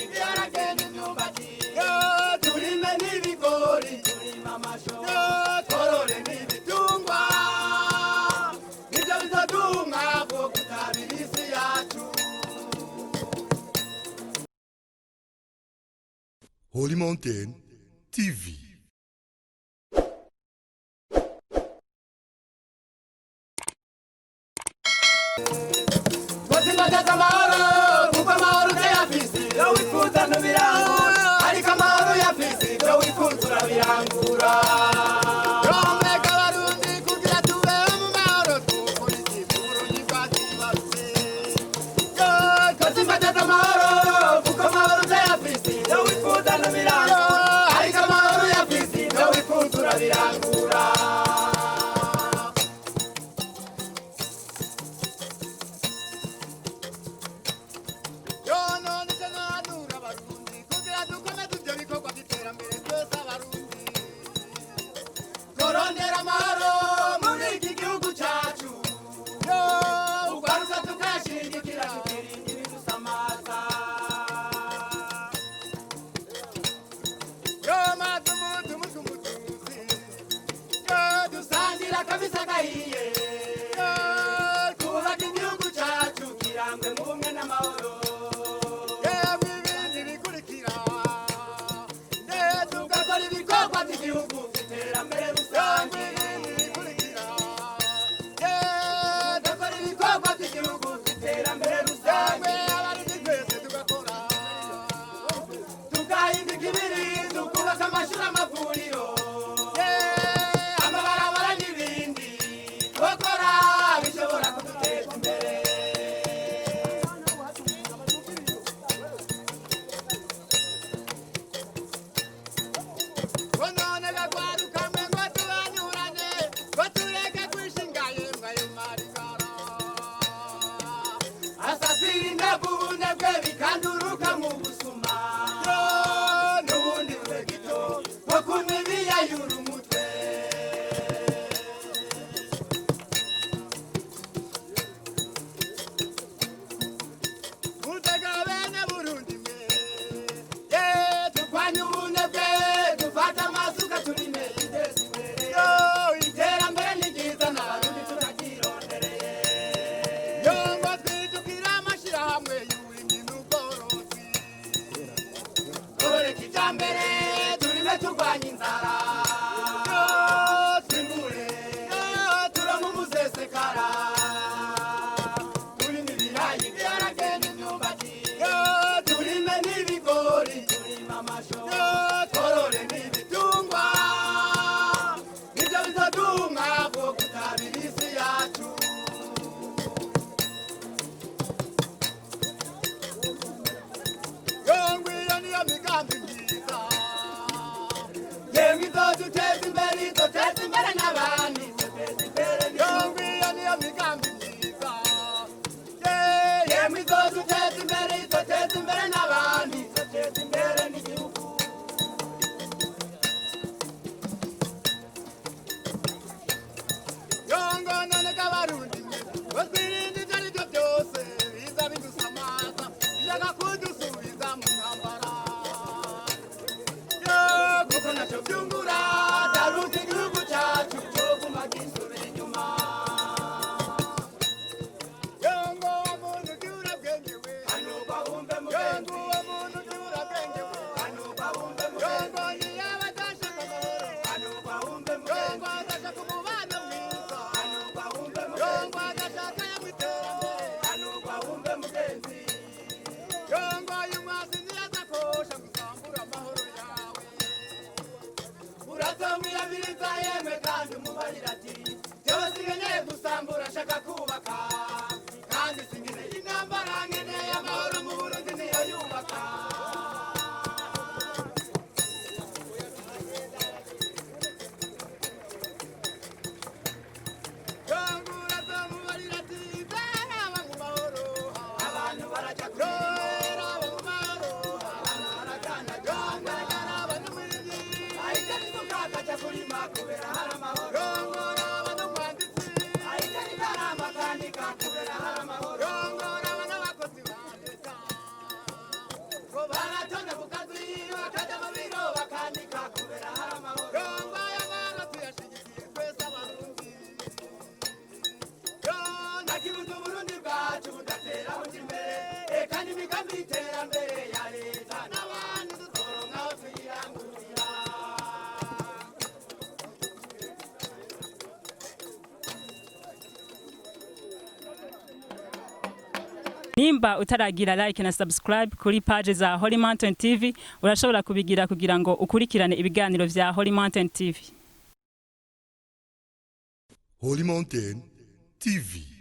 ibiharage n'imyumbati turime n'ibigori turime amasho tworore n'ibitungwa nibyo bizoduha umwavu wo gutabira isi yacu. Holy Mountain TV. Wasimbaza amahoro kuko amahoro utayafise iyo wifuza ntubirangura ariko amahoro uyafise iyo wifuza urabirangura. Romeka abarundi kugira tubeho mu mahoro twukurikize uburundi bwatwibarutse. Wasimbaza amahoro kuko amahoro utayafise iyo wifuza ntubirangura ariko amahoro uyafise iyo wifuza urabirangura. Korondera amahoro muri iki gihugu cyacu ugwaruka tukashigikira tukirinda ibidusamaza. Maze umutuzi dusangira kabisa gahiye twubaka igihugu cyacu kirangwe mu bumwe n'amahoro. Ibindi bikurikira tugakora ibikorwa by'igihugu iterambere rusange. Tugakora ibikorwa by'igihugu iterambere rusange. Abarundi twese tugakora tugahinduka ibirindi kubaka amashuri amavuriro amabarabara n'ibindi gukora bishobora kuduteza imbere. None gagwaruka mwe ngo tubanyurane ngo tureke kwishinga yembwa y'umarigara asasira indavu ubunebwe bikanduruka mu busuma n'ubundi bube gito nko kunywa ibiyayura umutwe. Mutega bene Burundi mwe turwanye ubunebwe dufata amasuka turime iteza imbere. Iterambere ni ryiza n'abarundi turagirondereye ngo twijukire amashyirahamwe Nimba utaragira like na subscribe kuri page za Holy Mountain TV, urashobora kubigira kugira ngo ukurikirane ibiganiro vya Holy Mountain TV. Holy Mountain TV.